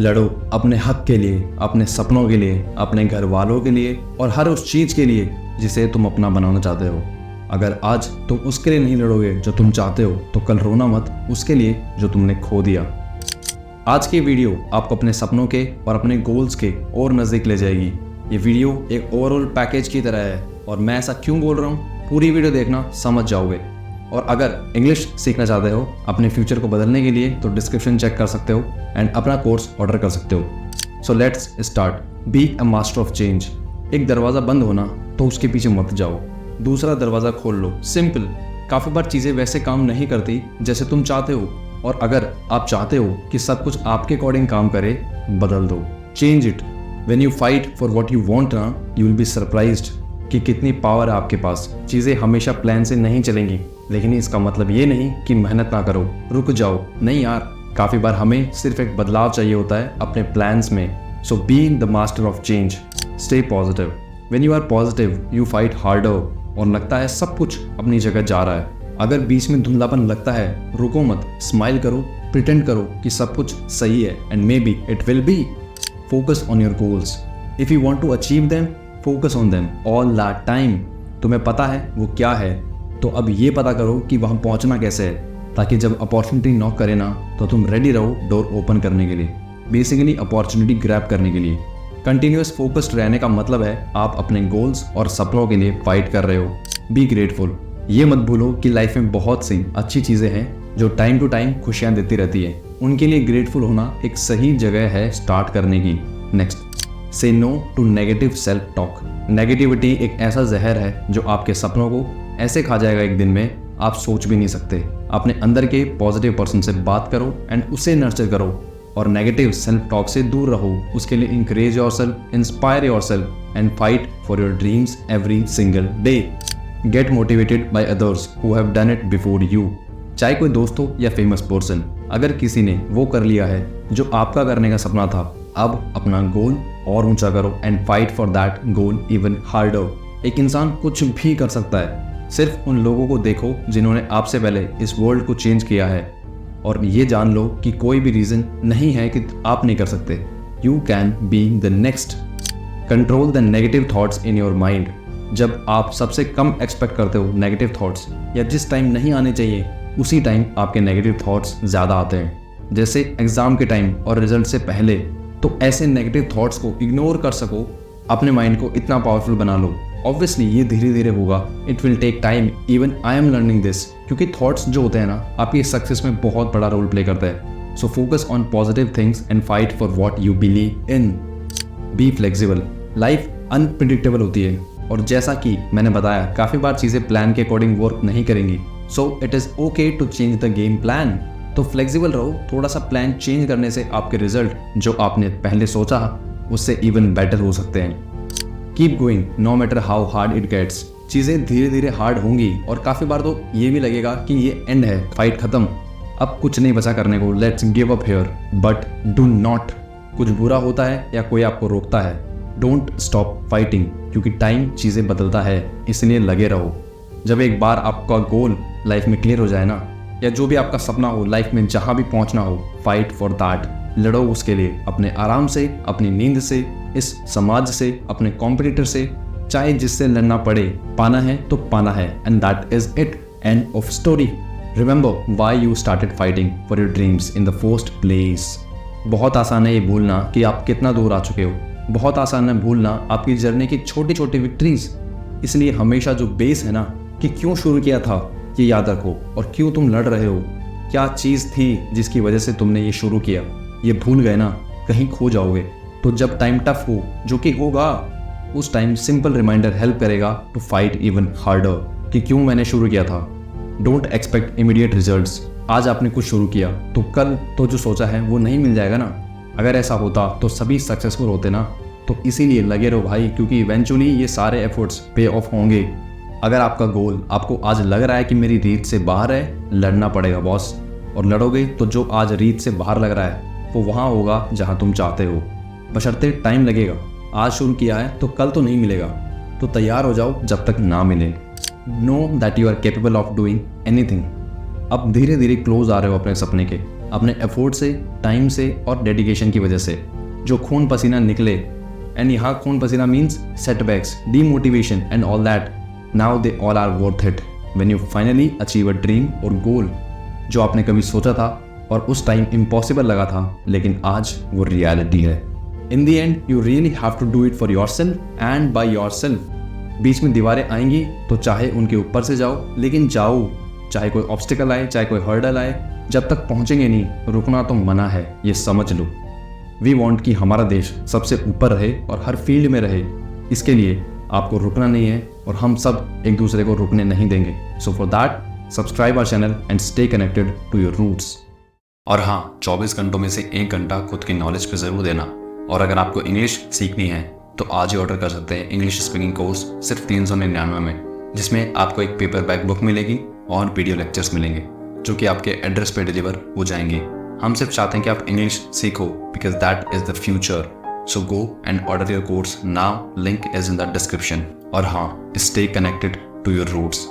लड़ो अपने हक के लिए, अपने सपनों के लिए, अपने घर वालों के लिए और हर उस चीज़ के लिए जिसे तुम अपना बनाना चाहते हो। अगर आज तुम उसके लिए नहीं लड़ोगे जो तुम चाहते हो, तो कल रोना मत उसके लिए जो तुमने खो दिया। आज की वीडियो आपको अपने सपनों के और अपने गोल्स के और नज़दीक ले जाएगी। ये वीडियो एक ओवरऑल पैकेज की तरह है और मैं ऐसा क्यों बोल रहा हूँ, पूरी वीडियो देखना समझ जाओगे। और अगर इंग्लिश सीखना चाहते हो अपने फ्यूचर को बदलने के लिए, तो डिस्क्रिप्शन चेक कर सकते हो एंड अपना कोर्स ऑर्डर कर सकते हो। So let's start. Be a master of change. एक दरवाज़ा बंद होना तो उसके पीछे मत जाओ, दूसरा दरवाज़ा खोल लो। सिंपल। काफ़ी बार चीज़ें वैसे काम नहीं करती जैसे तुम चाहते हो, और अगर आप चाहते हो कि सब कुछ आपके अकॉर्डिंग काम करे, बदल दो। Change it. When you fight for what you want ना, यू विल बी सरप्राइज्ड कि कितनी पावर है आपके पास। चीज़ें हमेशा प्लान से नहीं चलेंगी, लेकिन इसका मतलब ये नहीं कि मेहनत ना करो, रुक जाओ। नहीं यार, काफ़ी बार हमें सिर्फ एक बदलाव चाहिए होता है अपने प्लान्स में। So be the master of change. Stay positive. When you are positive you fight harder, और लगता है सब कुछ अपनी जगह जा रहा है। अगर बीच में धुंधलापन लगता है, रुको मत, स्माइल करो, प्रिटेंड करो कि सब कुछ सही है, and may be it will be. Focus on your goals. If you want to achieve them, focus on them all the time. तुम्हें पता है वो क्या है, तो अब ये पता करो कि वहाँ पहुँचना कैसे है, ताकि जब अपॉर्चुनिटी नॉक करे ना, तो तुम रेडी रहो डोर ओपन करने के लिए, बेसिकली अपॉर्चुनिटी ग्रैब करने के लिए। कंटिन्यूस फोकस्ड रहने का मतलब है आप अपने गोल्स और सपनों के लिए फाइट कर रहे हो। Be grateful. ये मत भूलो कि लाइफ में बहुत सी अच्छी चीज़ें हैं जो टाइम टू टाइम खुशियाँ देती रहती है। उनके लिए ग्रेटफुल होना एक सही जगह है स्टार्ट करने की। Next, say no to negative self talk. Negativity एक ऐसा जहर है जो आपके सपनों को ऐसे खा जाएगा एक दिन में, आप सोच भी नहीं सकते। अपने अंदर के पॉजिटिव पर्सन से बात करो एंड उसे नर्चर करो, और नेगेटिव सेल्फ टॉक से दूर रहो। उसके लिए encourage yourself, inspire yourself and fight for your dreams every single day. Get motivated by others who have done it before you. चाहे कोई दोस्त हो या फेमस पर्सन, अगर किसी ने वो कर लिया है जो आपका करने का सपना था, अब अपना गोल और ऊंचा करो and fight for that goal even harder. एक इंसान कुछ भी कर सकता है। सिर्फ उन लोगों को देखो जिन्होंने आपसे पहले इस वर्ल्ड को चेंज किया है, और ये जान लो कि कोई भी रीज़न नहीं है कि आप नहीं कर सकते। You can be the next. Control the negative thoughts in your mind. जब आप सबसे कम एक्सपेक्ट करते हो नेगेटिव थॉट्स, या जिस टाइम नहीं आने चाहिए उसी टाइम आपके नेगेटिव थॉट्स ज़्यादा आते हैं, जैसे एग्ज़ाम के टाइम और रिजल्ट से पहले, तो ऐसे नेगेटिव थॉट्स को इग्नोर कर सको, अपने माइंड को इतना पावरफुल बना लो। ऑब्वियसली ये धीरे धीरे होगा, it will take time, even I am learning this, क्योंकि थॉट्स जो होते हैं ना, आपकी सक्सेस में बहुत बड़ा रोल प्ले करते हैं। So focus on positive things and fight for what you believe in. Be flexible. Life unpredictable होती है, और जैसा कि मैंने बताया, काफ़ी बार चीज़ें प्लान के अकॉर्डिंग वर्क नहीं करेंगी। So it is okay to change the game plan. तो फ्लेक्सिबल रहो। थोड़ा सा प्लान चेंज करने से आपके रिजल्ट जो आपने पहले सोचा उससे इवन बेटर हो सकते हैं। Keep going no matter how hard it gets. चीज़ें धीरे धीरे हार्ड होंगी, और काफ़ी बार तो ये भी लगेगा कि ये एंड है, फाइट खत्म, अब कुछ नहीं बचा करने को, let's give up here. But do not. कुछ बुरा होता है या कोई आपको रोकता है, डोंट स्टॉप फाइटिंग, क्योंकि टाइम चीज़ें बदलता है, इसलिए लगे रहो। जब एक बार आपका गोल लाइफ में क्लियर हो जाए ना, या जो भी आपका सपना हो लाइफ में, जहाँ भी पहुँचना हो, फाइट फॉर दैट। लड़ो उसके लिए, अपने आराम से, अपनी नींद से, इस समाज से, अपने कॉम्पिटिटर से, चाहे जिससे लड़ना पड़े। पाना है तो पाना है, and that is it. End of story. Remember why you started fighting for your dreams in the first place. बहुत आसान है ये भूलना कि आप कितना दूर आ चुके हो, बहुत आसान है भूलना आपकी जर्नी की छोटी छोटी विक्ट्रीज। इसलिए हमेशा जो बेस है ना, कि क्यों शुरू किया था, ये याद रखो, और क्यों तुम लड़ रहे हो, क्या चीज़ थी जिसकी वजह से तुमने ये शुरू किया। ये भूल गए ना, कहीं खो जाओगे। तो जब टाइम टफ हो, जो कि होगा, उस टाइम सिंपल रिमाइंडर हेल्प करेगा टू फाइट इवन हार्डर कि क्यों मैंने शुरू किया था। Don't expect immediate results. आज आपने कुछ शुरू किया तो कल तो जो सोचा है वो नहीं मिल जाएगा ना। अगर ऐसा होता तो सभी सक्सेसफुल होते ना। तो इसीलिए लगे रहो भाई, क्योंकि इवेंचुअली ये सारे एफर्ट्स पे ऑफ होंगे। अगर आपका गोल आपको आज लग रहा है कि मेरी रीत से बाहर है, लड़ना पड़ेगा बॉस, और लड़ोगे तो जो आज रीत से बाहर लग रहा है वो वहाँ होगा जहाँ तुम चाहते हो। बशर्ते टाइम लगेगा। आज शुरू किया है तो कल तो नहीं मिलेगा, तो तैयार हो जाओ जब तक ना मिले। Know that you are capable of doing anything. अब धीरे धीरे क्लोज आ रहे हो अपने सपने के, अपने एफर्ट से, टाइम से और डेडिकेशन की वजह से। जो खून पसीना निकले, एंड यहाँ खून पसीना means setbacks, demotivation and all that, now they all are worth it when you finally achieve a dream और गोल जो आपने कभी सोचा था और उस टाइम इम्पॉसिबल लगा था, लेकिन आज वो रियलिटी है। In the end you really have to do it for yourself and by yourself. बीच में दीवारें आएंगी तो चाहे उनके ऊपर से जाओ, लेकिन जाओ, चाहे कोई ऑब्स्टिकल आए, चाहे कोई हर्डल आए, जब तक पहुंचेंगे नहीं, रुकना तो मना है, ये समझ लो। वी वांट कि हमारा देश सबसे ऊपर रहे और हर फील्ड में रहे। इसके लिए आपको रुकना नहीं है और हम सब एक दूसरे को रुकने नहीं देंगे। So for that subscribe our channel and stay connected to your roots. और हाँ, 24 घंटों में से 1 घंटा खुद की नॉलेज पे ज़रूर देना। और अगर आपको इंग्लिश सीखनी है तो आज ही ऑर्डर कर सकते हैं इंग्लिश स्पीकिंग कोर्स सिर्फ 399 में, जिसमें आपको एक पेपर बैक बुक मिलेगी और वीडियो लेक्चर्स मिलेंगे जो कि आपके एड्रेस पे डिलीवर हो जाएंगे। हम सिर्फ चाहते हैं कि आप इंग्लिश सीखो because that is the future. So go and order your course now, link is in the description. और हाँ, stay connected to your roots.